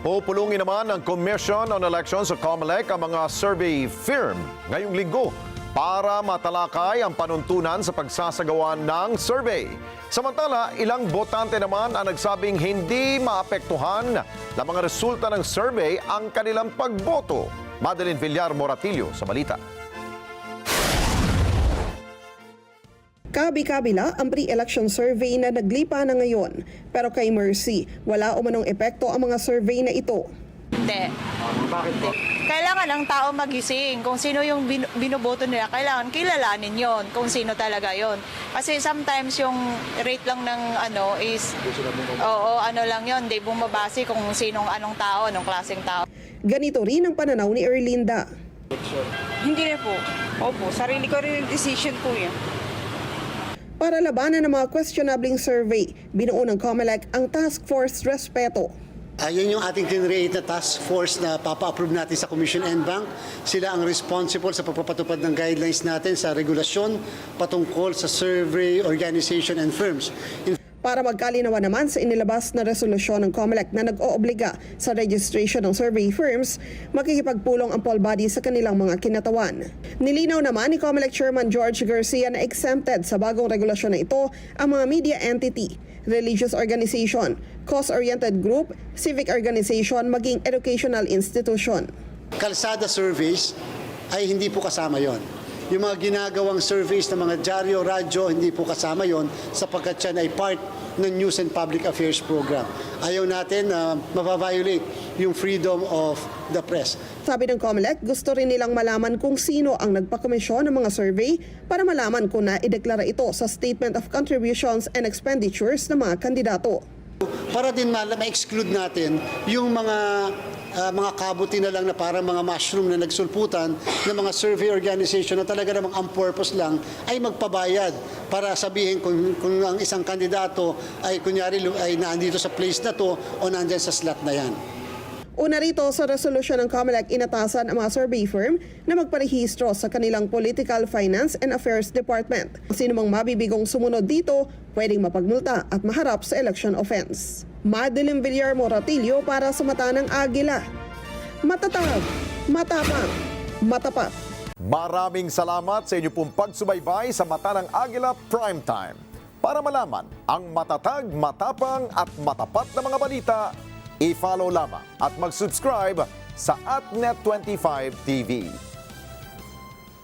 Pupulungin naman ng Commission on Elections o COMELEC ang mga survey firm ngayong linggo para matalakay ang panuntunan sa pagsasagawa ng survey. Samantala, ilang botante naman ang nagsabing hindi maapektuhan ng mga resulta ng survey ang kanilang pagboto. Madeline Villar Moratillo sa balita. Kabi-kabila ang pre-election survey na naglipa na ngayon. Pero kay Mercy, wala umanong epekto ang mga survey na ito. Hindi. Bakit po? Kailangan ang tao magising. Kung sino yung binoboto nila, kailangan kilalanin yon kung sino talaga yon. Kasi sometimes yung rate lang ng is, lang yon, di bumabase kung sinong anong tao, anong klaseng tao. Ganito rin ang pananaw ni Erlinda. Hindi na po. Opo, sarili ko rin yung decision po yan. Para labanan ng mga questionabling survey, binuo ng COMELEC ang Task Force Respeto. Yan yung ating tinreate na task force na papa-approve natin sa Commission NBank. Sila ang responsible sa pagpapatupad ng guidelines natin sa regulasyon patungkol sa survey organization and firms. Para magkalinawan naman sa inilabas na resolusyon ng COMELEC na nag-oobliga sa registration ng survey firms, makikipagpulong ang poll body sa kanilang mga kinatawan. Nilinaw naman ni COMELEC Chairman George Garcia na exempted sa bagong regulasyon na ito ang mga media entity, religious organization, cause-oriented group, civic organization, maging educational institution. Kalsada surveys ay hindi po kasama yon. Yung mga ginagawang surveys ng mga dyaryo, radyo, hindi po kasama yon sapagkat yan ay part ng News and Public Affairs Program. Ayaw natin na mapaviolate yung freedom of the press. Sabi ng COMELEC, gusto rin nilang malaman kung sino ang nagpakomisyon ng mga survey para malaman kung naideklara ito sa Statement of Contributions and Expenditures ng mga kandidato. Para din ma-exclude natin yung mga kabuti na lang na parang mga mushroom na nagsulputan ng mga survey organization na talaga namang ang purpose lang ay magpabayad para sabihin kung ang isang kandidato ay kunyari ay nandito sa place na to o nandyan sa slot na yan. Una rito sa resolusyon ng COMELEC, inatasan ang mga survey firm na magparehistro sa kanilang Political, Finance and Affairs Department. Sino mang mabibigong sumunod dito, pwedeng mapagmulta at maharap sa election offense. Madeline Villar Moratillo para sa Mata ng Agila. Matatag, matapang, matapat. Maraming salamat sa inyo pong pagsubaybay sa Mata ng Agila Primetime. Para malaman ang matatag, matapang at matapat na mga balita, i-follow lamang at mag-subscribe sa @Net25 TV.